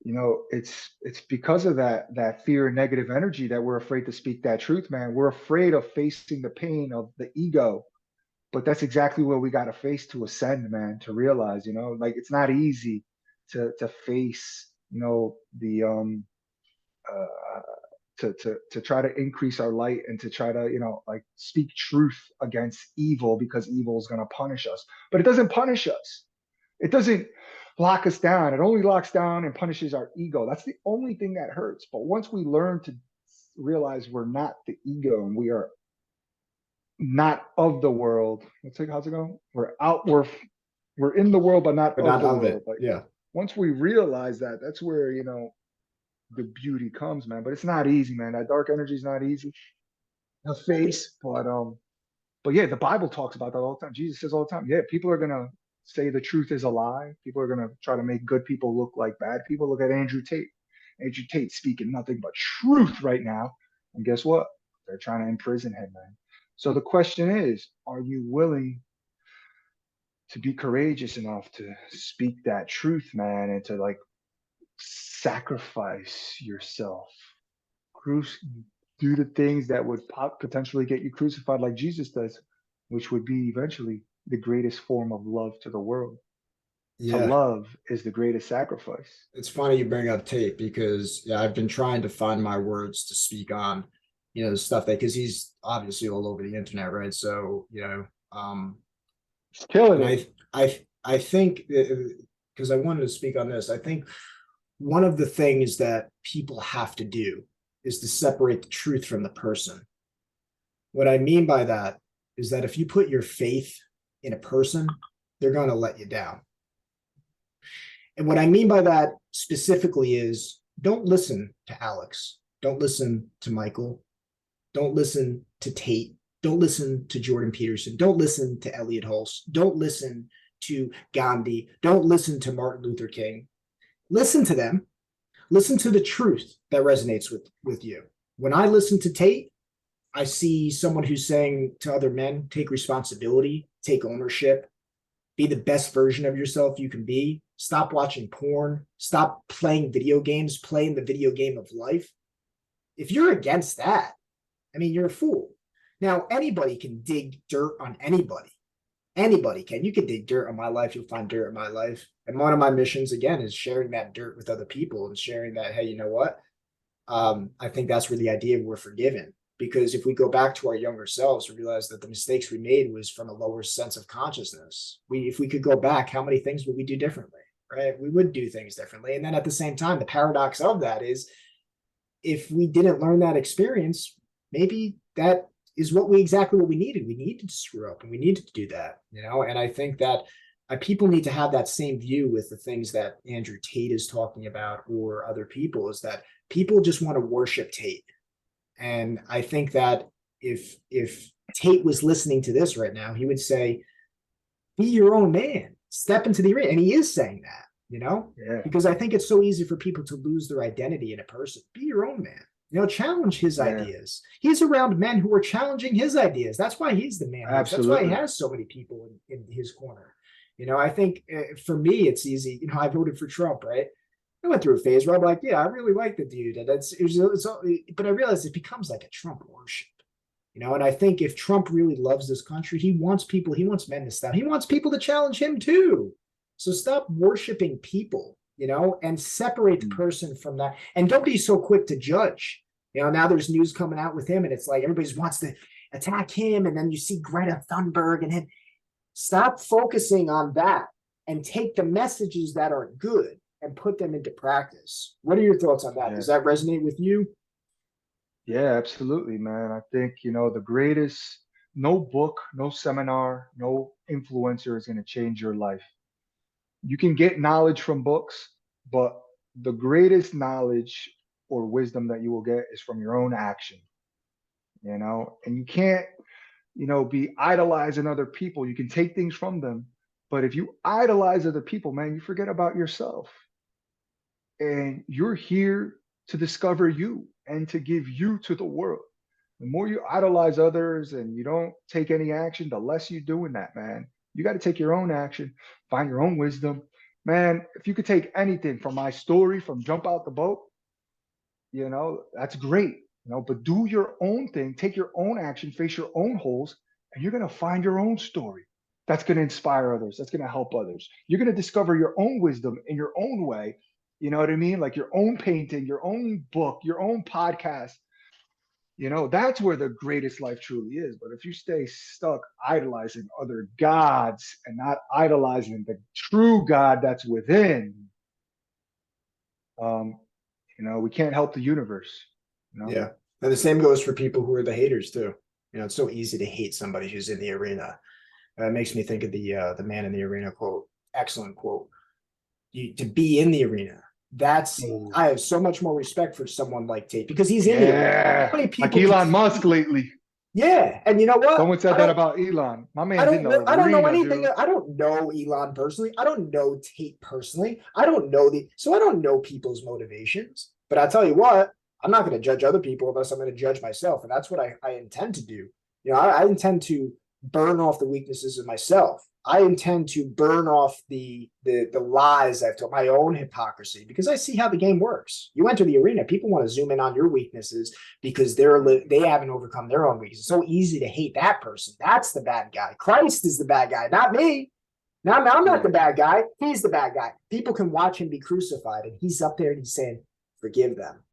it's because of that fear and negative energy that we're afraid to speak that truth, man. We're afraid of facing the pain of the ego, but that's exactly what we got to face to ascend, man. To realize, like it's not easy to face, the uh to try to increase our light and to try to like speak truth against evil because evil is going to punish us, but it doesn't punish us. It doesn't lock us down. It only locks down and punishes our ego. That's the only thing that hurts. But once we learn to realize we're not the ego and we are not of the world, let's say, how's it going? We're in the world, but not but of not the of world. it. Like Yeah. once we realize that, that's where the beauty comes, man. But it's not easy, man. That dark energy is not easy to face. But yeah, the Bible talks about that all the time. Jesus says all the time, yeah, people are gonna say the truth is a lie. People are gonna try to make good people look like bad people. Look at Andrew Tate. Andrew Tate speaking nothing but truth right now. And guess what? They're trying to imprison him, man. So the question is, are you willing to be courageous enough to speak that truth, man, and to like sacrifice yourself? Cru- do the things that would potentially get you crucified like Jesus does, which would be eventually the greatest form of love to the world. To Yeah. love is the greatest sacrifice. It's funny you bring up Tate because yeah, I've been trying to find my words to speak on, the stuff that because he's obviously all over the internet, right? So, It's killing and it. I think because I wanted to speak on this, I think one of the things that people have to do is to separate the truth from the person. What I mean by that is that if you put your faith in a person, they're going to let you down. And what I mean by that specifically is don't listen to Alex. Don't listen to Michael. Don't listen to Tate. Don't listen to Jordan Peterson. Don't listen to Elliot Hulse. Don't listen to Gandhi. Don't listen to Martin Luther King. Listen to them. Listen to the truth that resonates with you. When I listen to Tate, I see someone who's saying to other men, take responsibility, take ownership, be the best version of yourself you can be. Stop watching porn. Stop playing video games, playing the video game of life. If you're against that, I mean, you're a fool. Now, anybody can dig dirt on anybody. Anybody can. You can dig dirt on my life. You'll find dirt in my life. And one of my missions, again, is sharing that dirt with other people and sharing that, hey, you know what? I think that's where the idea of we're forgiven. Because if we go back to our younger selves, we realize that the mistakes we made was from a lower sense of consciousness. If we could go back, how many things would we do differently? Right? We would do things differently. And then at the same time, the paradox of that is if we didn't learn that experience, maybe that is exactly what we needed. We needed to screw up and we needed to do that, And I think that people need to have that same view with the things that Andrew Tate is talking about or other people is that people just want to worship Tate. And I think that if Tate was listening to this right now, he would say, be your own man, step into the arena. And he is saying that, Yeah, because I think it's so easy for people to lose their identity in a person. Be your own man. Challenge his yeah, ideas. He's around men who are challenging his ideas. That's why he's the man he is. That's why he absolutely. has so many people in his corner. I think for me, it's easy. I voted for Trump, right? I went through a phase where I'm like, yeah, I really like the dude. And but I realized it becomes like a Trump worship. And I think if Trump really loves this country, he wants men to stop. He wants people to challenge him too. So stop worshiping people, and separate the Mm. person from that. And don't be so quick to judge. Now there's news coming out with him, and it's like everybody wants to attack him. And then you see Greta Thunberg, and then stop focusing on that and take the messages that are good and put them into practice. What are your thoughts on that? Yeah, Does that resonate with you? yeah, absolutely, man. I think, the greatest, no book, no seminar, no influencer is going to change your life. You can get knowledge from books, but the greatest knowledge or wisdom that you will get is from your own action, and you can't, be idolizing other people. You can take things from them, but if you idolize other people, man, you forget about yourself. And you're here to discover you and to give you to the world. The more you idolize others and you don't take any action, the less you do in that, man. You got to take your own action, find your own wisdom, Man, if you could take anything from my story, from jump out the boat, that's great. But do your own thing, take your own action, face your own holes, and you're gonna find your own story. That's gonna inspire others. That's gonna help others. You're gonna discover your own wisdom in your own way. You know what I mean? Like your own painting, your own book, your own podcast. That's where the greatest life truly is. But if you stay stuck idolizing other gods and not idolizing the true God that's within, um, we can't help the universe. Yeah. And the same goes for people who are the haters too. It's so easy to hate somebody who's in the arena. It makes me think of the man in the arena quote. Excellent quote. To be in the arena. Ooh. I have so much more respect for someone like Tate because he's in the arena. Yeah, How many like people Elon Musk lately. Yeah, and you know what? Someone said that about Elon. My man's in the I don't know arena, anything. dude. I don't know Elon personally. I don't know Tate personally. I don't know so I don't know people's motivations. But I tell you what, I'm not going to judge other people unless I'm going to judge myself, and that's what I intend to do. I intend to burn off the weaknesses of myself. I intend to burn off the lies I've told, my own hypocrisy, because I see how the game works. You enter the arena, people want to zoom in on your weaknesses because they haven't overcome their own weaknesses. It's so easy to hate that person. That's the bad guy. Christ is the bad guy, not me. Now I'm not the bad guy. He's the bad guy. People can watch him be crucified, and he's up there and he's saying, "Forgive them.